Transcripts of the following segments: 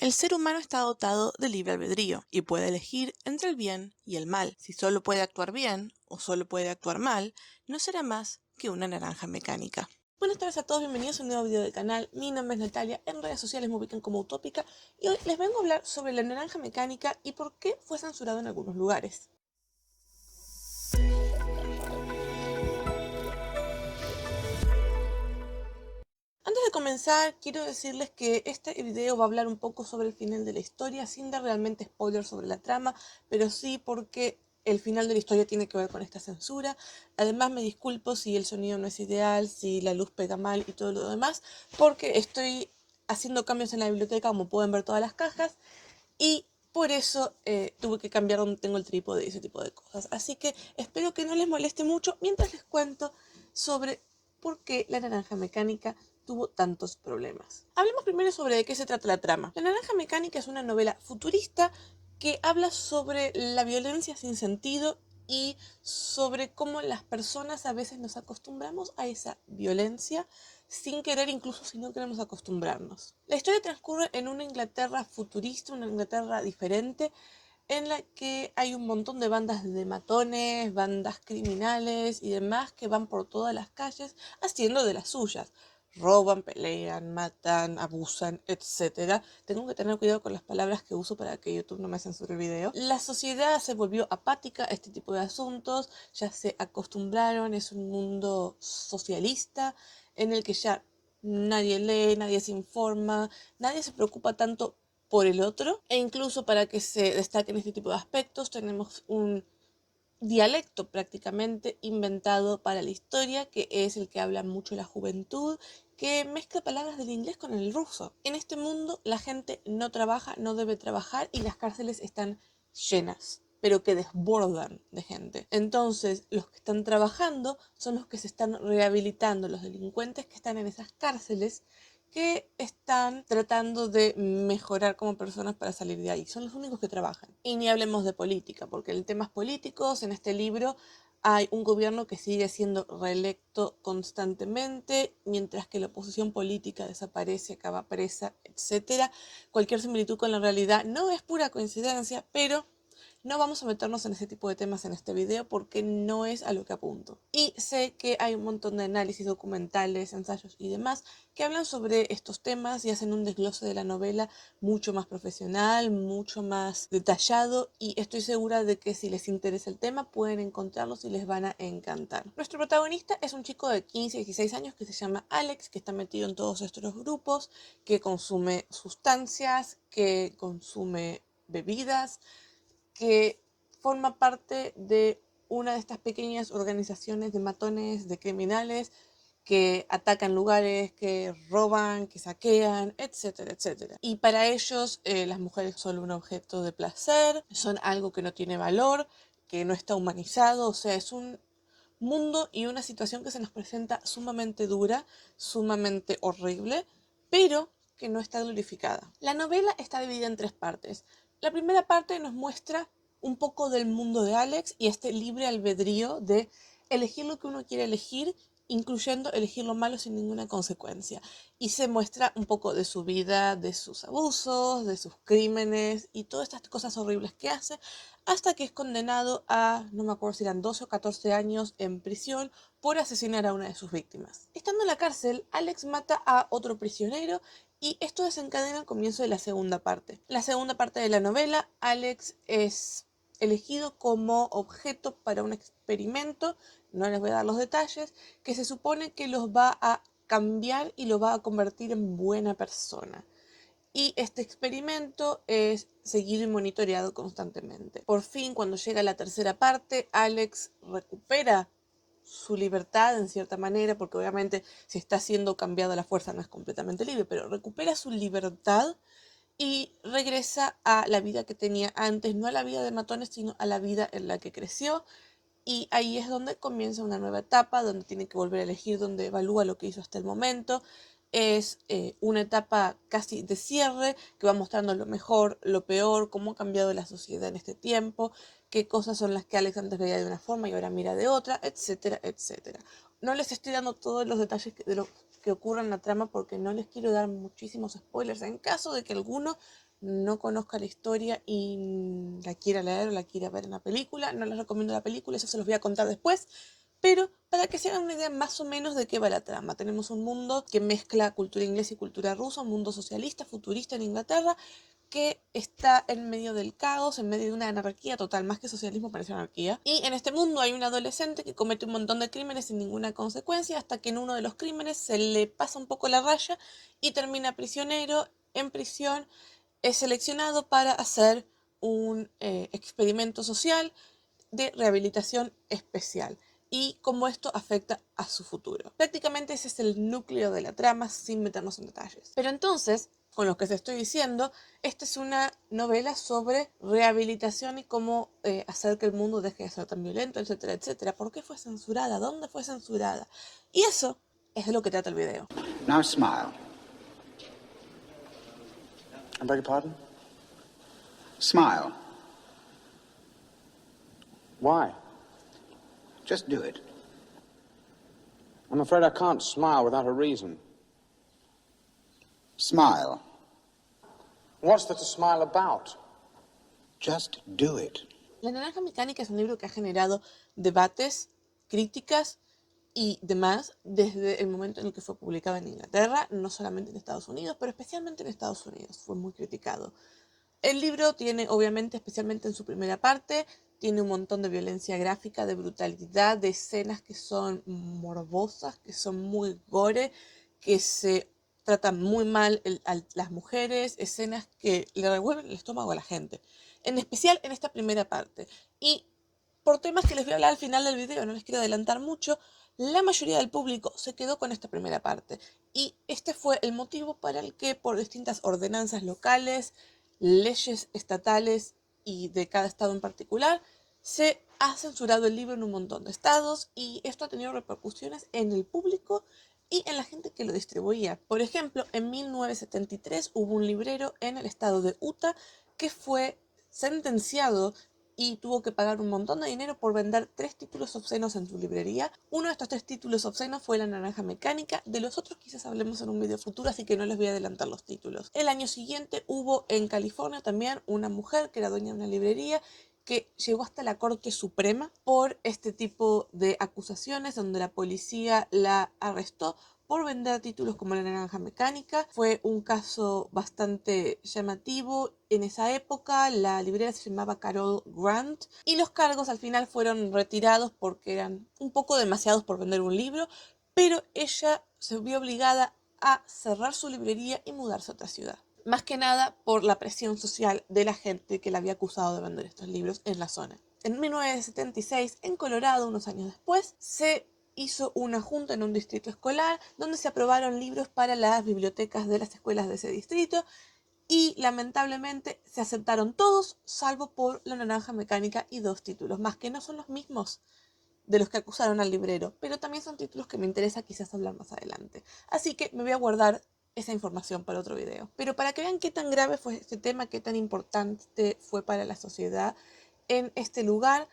El ser humano está dotado de libre albedrío y puede elegir entre el bien y el mal. Si solo puede actuar bien o solo puede actuar mal, no será más que una naranja mecánica. Buenas tardes a todos, bienvenidos a un nuevo video del canal. Mi nombre es Natalia, en redes sociales me ubican como Utópica y hoy les vengo a hablar sobre la naranja mecánica y por qué fue censurado en algunos lugares. Antes de comenzar, quiero decirles que este video va a hablar un poco sobre el final de la historia, sin dar realmente spoilers sobre la trama, pero sí porque el final de la historia tiene que ver con esta censura. Además, me disculpo si el sonido no es ideal, si la luz pega mal y todo lo demás, porque estoy haciendo cambios en la biblioteca, como pueden ver todas las cajas, y por eso tuve que cambiar donde tengo el trípode y ese tipo de cosas. Así que espero que no les moleste mucho mientras les cuento sobre por qué la naranja mecánica tuvo tantos problemas. Hablemos primero sobre de qué se trata la trama. La naranja mecánica es una novela futurista que habla sobre la violencia sin sentido y sobre cómo las personas a veces nos acostumbramos a esa violencia sin querer, incluso si no queremos acostumbrarnos. La historia transcurre en una Inglaterra futurista, una Inglaterra diferente, en la que hay un montón de bandas de matones, bandas criminales y demás que van por todas las calles haciendo de las suyas. Roban, pelean, matan, abusan, etc. Tengo que tener cuidado con las palabras que uso para que YouTube no me censure el video. La sociedad se volvió apática a este tipo de asuntos, ya se acostumbraron, es un mundo socialista en el que ya nadie lee, nadie se informa, nadie se preocupa tanto por el otro, e incluso para que se destaquen este tipo de aspectos tenemos un dialecto prácticamente inventado para la historia, que es el que habla mucho la juventud, que mezcla palabras del inglés con el ruso. En este mundo la gente no trabaja, no debe trabajar y las cárceles están llenas, pero que desbordan de gente. Entonces, los que están trabajando son los que se están rehabilitando, los delincuentes que están en esas cárceles que están tratando de mejorar como personas para salir de ahí. Son los únicos que trabajan. Y ni hablemos de política, porque en temas políticos, en este libro, hay un gobierno que sigue siendo reelecto constantemente, mientras que la oposición política desaparece, acaba presa, etc. Cualquier similitud con la realidad no es pura coincidencia, pero no vamos a meternos en ese tipo de temas en este video porque no es a lo que apunto. Y sé que hay un montón de análisis documentales, ensayos y demás que hablan sobre estos temas y hacen un desglose de la novela mucho más profesional, mucho más detallado, y estoy segura de que si les interesa el tema pueden encontrarlos y les van a encantar. Nuestro protagonista es un chico de 15 16 años que se llama Alex, que está metido en todos estos grupos, que consume sustancias, que consume bebidas, que forma parte de una de estas pequeñas organizaciones de matones, de criminales, que atacan lugares, que roban, que saquean, etcétera, etcétera. Y para ellos las mujeres son un objeto de placer, son algo que no tiene valor, que no está humanizado, o sea, es un mundo y una situación que se nos presenta sumamente dura, sumamente horrible, pero que no está glorificada. La novela está dividida en tres partes. La primera parte nos muestra un poco del mundo de Alex y este libre albedrío de elegir lo que uno quiere elegir, incluyendo elegir lo malo sin ninguna consecuencia. Y se muestra un poco de su vida, de sus abusos, de sus crímenes y todas estas cosas horribles que hace, hasta que es condenado a, no me acuerdo si eran 12 o 14 años en prisión por asesinar a una de sus víctimas. Estando en la cárcel, Alex mata a otro prisionero y esto desencadena el comienzo de la segunda parte. La segunda parte de la novela, Alex es elegido como objeto para un experimento, no les voy a dar los detalles, que se supone que los va a cambiar y lo va a convertir en buena persona. Y este experimento es seguido y monitoreado constantemente. Por fin, cuando llega la tercera parte, Alex recupera su libertad en cierta manera, porque obviamente si está siendo cambiado a la fuerza no es completamente libre, pero recupera su libertad y regresa a la vida que tenía antes, no a la vida de matones, sino a la vida en la que creció. Y ahí es donde comienza una nueva etapa, donde tiene que volver a elegir, donde evalúa lo que hizo hasta el momento. Es una etapa casi de cierre que va mostrando lo mejor, lo peor, cómo ha cambiado la sociedad en este tiempo, qué cosas son las que Alex antes veía de una forma y ahora mira de otra, etcétera, etcétera. No les estoy dando todos los detalles de lo que ocurre en la trama porque no les quiero dar muchísimos spoilers en caso de que alguno no conozca la historia y la quiera leer o la quiera ver en la película. No les recomiendo la película, eso se los voy a contar después. Pero para que se hagan una idea más o menos de qué va la trama. Tenemos un mundo que mezcla cultura inglesa y cultura rusa, un mundo socialista, futurista en Inglaterra, que está en medio del caos, en medio de una anarquía total, más que socialismo parece anarquía. Y en este mundo hay un adolescente que comete un montón de crímenes sin ninguna consecuencia, hasta que en uno de los crímenes se le pasa un poco la raya y termina prisionero, en prisión, es seleccionado para hacer un experimento social de rehabilitación especial y cómo esto afecta a su futuro. Prácticamente ese es el núcleo de la trama sin meternos en detalles. Pero entonces, con lo que te estoy diciendo, esta es una novela sobre rehabilitación y cómo hacer que el mundo deje de ser tan violento, etcétera, etcétera. ¿Por qué fue censurada? ¿Dónde fue censurada? Y eso es de lo que trata el video. Now smile. I beg your pardon? Smile. Why? Just do it. I'm afraid I can't smile without a reason. Smile. What's there to smile about? Just do it. La Naranja Mecánica es un libro que ha generado debates, críticas y demás desde el momento en el que fue publicado en Inglaterra, no solamente en Estados Unidos, pero especialmente en Estados Unidos, fue muy criticado. El libro tiene, obviamente, especialmente en su primera parte, tiene un montón de violencia gráfica, de brutalidad, de escenas que son morbosas, que son muy gore, que se tratan muy mal a las mujeres, escenas que le revuelven el estómago a la gente, en especial en esta primera parte. Y por temas que les voy a hablar al final del video, no les quiero adelantar mucho, la mayoría del público se quedó con esta primera parte. Y este fue el motivo para el que por distintas ordenanzas locales, leyes estatales y de cada estado en particular, se ha censurado el libro en un montón de estados y esto ha tenido repercusiones en el público y en la gente que lo distribuía. Por ejemplo, en 1973 hubo un librero en el estado de Utah que fue sentenciado y tuvo que pagar un montón de dinero por vender 3 títulos obscenos en su librería. Uno de estos 3 títulos obscenos fue La Naranja Mecánica. De los otros quizás hablemos en un video futuro, así que no les voy a adelantar los títulos. El año siguiente hubo en California también una mujer que era dueña de una librería que llegó hasta la Corte Suprema por este tipo de acusaciones, donde la policía la arrestó por vender títulos como La Naranja Mecánica. Fue un caso bastante llamativo en esa época. La librera se llamaba Carol Grant y los cargos al final fueron retirados porque eran un poco demasiados por vender un libro, pero ella se vio obligada a cerrar su librería y mudarse a otra ciudad. Más que nada por la presión social de la gente que la había acusado de vender estos libros en la zona. En 1976, en Colorado, unos años después, se hizo una junta en un distrito escolar donde se aprobaron libros para las bibliotecas de las escuelas de ese distrito y lamentablemente se aceptaron todos salvo por La Naranja Mecánica y 2 títulos más que no son los mismos de los que acusaron al librero, pero también son títulos que me interesa quizás hablar más adelante. Así que me voy a guardar esa información para otro video. Pero para que vean qué tan grave fue este tema, qué tan importante fue para la sociedad en este lugar,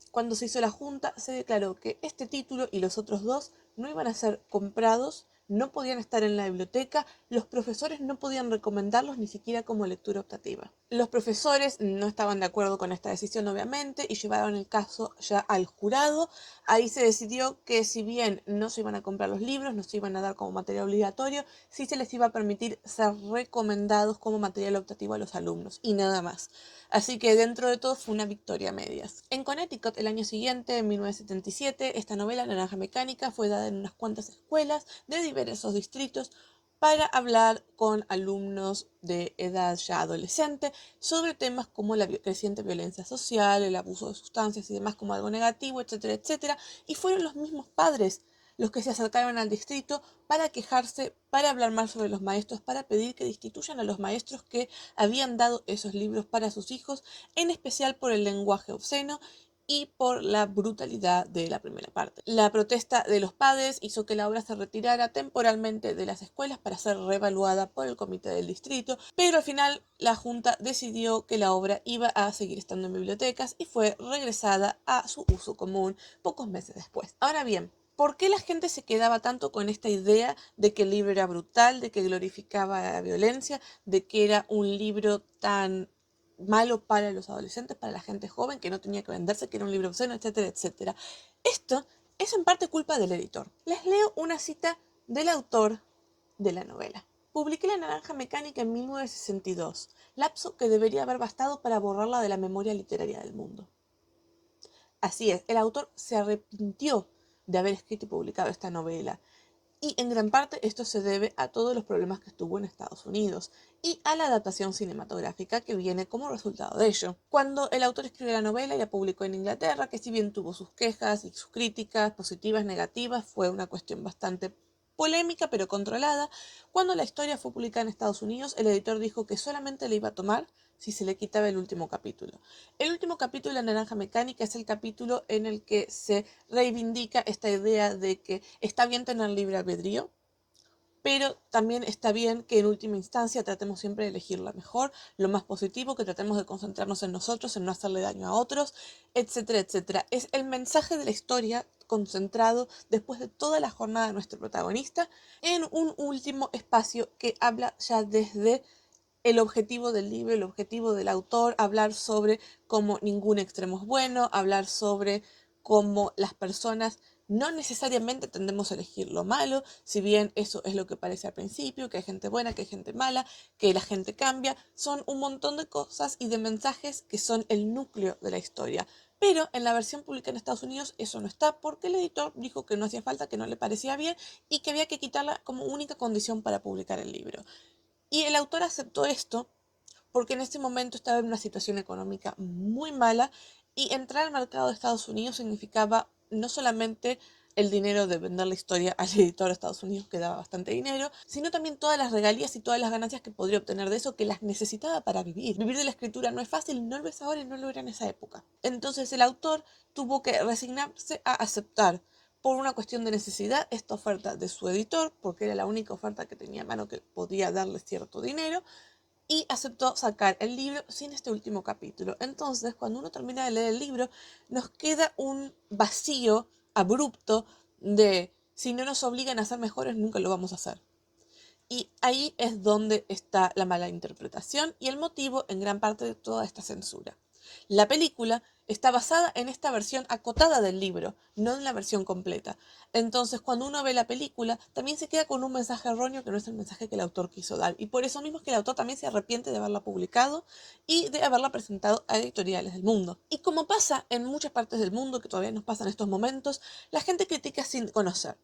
cuando se hizo la junta se declaró que este título y los otros 2 no iban a ser comprados, no podían estar en la biblioteca, los profesores no podían recomendarlos ni siquiera como lectura optativa. Los profesores no estaban de acuerdo con esta decisión obviamente y llevaron el caso ya al jurado. Ahí se decidió que si bien no se iban a comprar los libros, no se iban a dar como material obligatorio, sí se les iba a permitir ser recomendados como material optativo a los alumnos y nada más. Así que dentro de todo fue una victoria a medias. En Connecticut el año siguiente, en 1977, esta novela Naranja Mecánica fue dada en unas cuantas escuelas de diversos distritos para hablar con alumnos de edad ya adolescente sobre temas como la creciente violencia social, el abuso de sustancias y demás como algo negativo, etcétera, etcétera. Y fueron los mismos padres los que se acercaron al distrito para quejarse, para hablar más sobre los maestros, para pedir que destituyan a los maestros que habían dado esos libros para sus hijos, en especial por el lenguaje obsceno y por la brutalidad de la primera parte. La protesta de los padres hizo que la obra se retirara temporalmente de las escuelas para ser reevaluada por el comité del distrito, pero al final la junta decidió que la obra iba a seguir estando en bibliotecas y fue regresada a su uso común pocos meses después. Ahora bien, ¿Por qué la gente se quedaba tanto con esta idea de que el libro era brutal, de que glorificaba la violencia, de que era un libro tan malo para los adolescentes, para la gente joven, que no tenía que venderse, que era un libro obsceno, etcétera, etcétera? Esto es en parte culpa del editor. Les leo una cita del autor de la novela. Publiqué La Naranja Mecánica en 1962, lapso que debería haber bastado para borrarla de la memoria literaria del mundo. Así es, el autor se arrepintió de haber escrito y publicado esta novela. Y en gran parte esto se debe a todos los problemas que estuvo en Estados Unidos y a la adaptación cinematográfica que viene como resultado de ello. Cuando el autor escribió la novela y la publicó en Inglaterra, que si bien tuvo sus quejas y sus críticas positivas, negativas, fue una cuestión bastante polémica pero controlada, cuando la historia fue publicada en Estados Unidos, el editor dijo que solamente le iba a tomar si se le quitaba el último capítulo. El último capítulo de La Naranja Mecánica es el capítulo en el que se reivindica esta idea de que está bien tener libre albedrío, pero también está bien que en última instancia tratemos siempre de elegir lo mejor, lo más positivo, que tratemos de concentrarnos en nosotros, en no hacerle daño a otros, etcétera, etcétera. Es el mensaje de la historia concentrado después de toda la jornada de nuestro protagonista en un último espacio que habla ya desde el objetivo del libro, el objetivo del autor, hablar sobre cómo ningún extremo es bueno, hablar sobre cómo las personas no necesariamente tendemos a elegir lo malo, si bien eso es lo que parece al principio, que hay gente buena, que hay gente mala, que la gente cambia, son un montón de cosas y de mensajes que son el núcleo de la historia. Pero en la versión publicada en Estados Unidos eso no está porque el editor dijo que no hacía falta, que no le parecía bien y que había que quitarla como única condición para publicar el libro. Y el autor aceptó esto porque en ese momento estaba en una situación económica muy mala y entrar al mercado de Estados Unidos significaba no solamente el dinero de vender la historia al editor de Estados Unidos, que daba bastante dinero, sino también todas las regalías y todas las ganancias que podría obtener de eso, que las necesitaba para vivir. Vivir de la escritura no es fácil, no lo es ahora y no lo era en esa época. Entonces el autor tuvo que resignarse a aceptar por una cuestión de necesidad esta oferta de su editor, porque era la única oferta que tenía a mano que podía darle cierto dinero, y aceptó sacar el libro sin este último capítulo. Entonces, cuando uno termina de leer el libro, nos queda un vacío abrupto de si no nos obligan a ser mejores, nunca lo vamos a hacer. Y ahí es donde está la mala interpretación y el motivo en gran parte de toda esta censura. La película está basada en esta versión acotada del libro, no en la versión completa. Entonces, cuando uno ve la película, también se queda con un mensaje erróneo que no es el mensaje que el autor quiso dar. Y por eso mismo es que el autor también se arrepiente de haberla publicado y de haberla presentado a editoriales del mundo. Y como pasa en muchas partes del mundo, que todavía nos pasa en estos momentos, la gente critica sin conocer.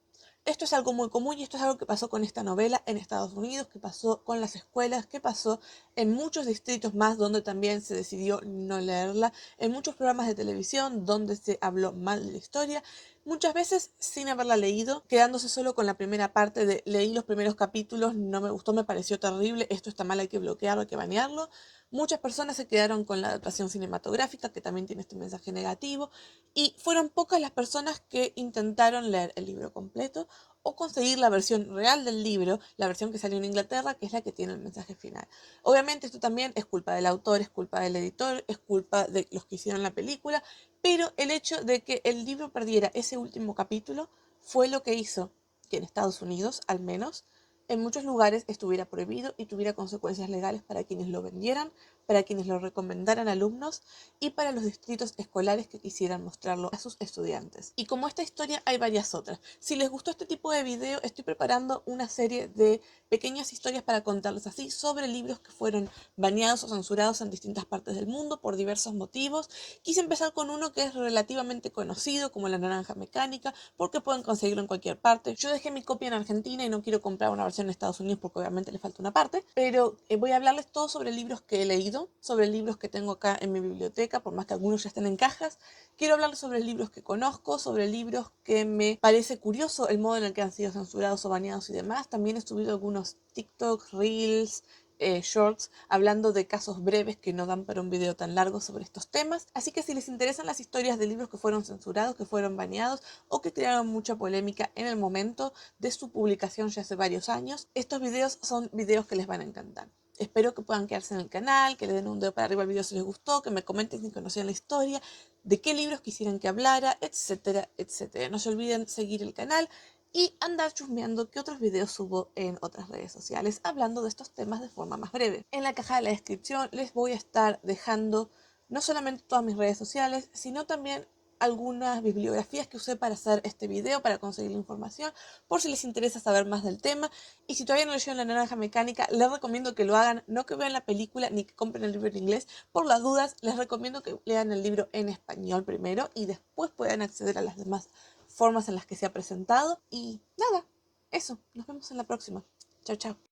Esto es algo muy común y esto es algo que pasó con esta novela en Estados Unidos, que pasó con las escuelas, que pasó en muchos distritos más donde también se decidió no leerla, en muchos programas de televisión donde se habló mal de la historia, muchas veces sin haberla leído, quedándose solo con la primera parte de leí los primeros capítulos, no me gustó, me pareció terrible, esto está mal, hay que bloquearlo, hay que banearlo. Muchas personas se quedaron con la adaptación cinematográfica, que también tiene este mensaje negativo, y fueron pocas las personas que intentaron leer el libro completo o conseguir la versión real del libro, la versión que salió en Inglaterra, que es la que tiene el mensaje final. Obviamente esto también es culpa del autor, es culpa del editor, es culpa de los que hicieron la película, pero el hecho de que el libro perdiera ese último capítulo fue lo que hizo que en Estados Unidos, al menos, en muchos lugares estuviera prohibido y tuviera consecuencias legales para quienes lo vendieran, para quienes lo recomendaran a alumnos y para los distritos escolares que quisieran mostrarlo a sus estudiantes. Y como esta historia hay varias otras. Si les gustó este tipo de video, estoy preparando una serie de pequeñas historias para contarles así sobre libros que fueron baneados o censurados en distintas partes del mundo por diversos motivos. Quise empezar con uno que es relativamente conocido, como La Naranja Mecánica, porque pueden conseguirlo en cualquier parte. Yo dejé mi copia en Argentina y no quiero comprar una versión en Estados Unidos porque obviamente le falta una parte, pero voy a hablarles todo sobre libros que he leído, sobre libros que tengo acá en mi biblioteca, por más que algunos ya estén en cajas. Quiero hablarles sobre libros que conozco, sobre libros que me parece curioso el modo en el que han sido censurados o baneados y demás. También he subido algunos TikToks, Reels, shorts, hablando de casos breves que no dan para un video tan largo sobre estos temas. Así que si les interesan las historias de libros que fueron censurados, que fueron baneados o que crearon mucha polémica en el momento de su publicación ya hace varios años, estos videos son videos que les van a encantar. Espero que puedan quedarse en el canal, que le den un dedo para arriba al video si les gustó, que me comenten si conocían la historia. de qué libros quisieran que hablara, etcétera, etcétera. No se olviden seguir el canal y andar chusmeando qué otros videos subo en otras redes sociales hablando de estos temas de forma más breve. En la caja de la descripción les voy a estar dejando no solamente todas mis redes sociales, sino también algunas bibliografías que usé para hacer este video, para conseguir la información, por si les interesa saber más del tema. Y si todavía no leyeron La Naranja Mecánica, les recomiendo que lo hagan, no que vean la película ni que compren el libro en inglés. Por las dudas, les recomiendo que lean el libro en español primero y después puedan acceder a las demás formas en las que se ha presentado. Y nada, eso, nos vemos en la próxima. Chao, chao.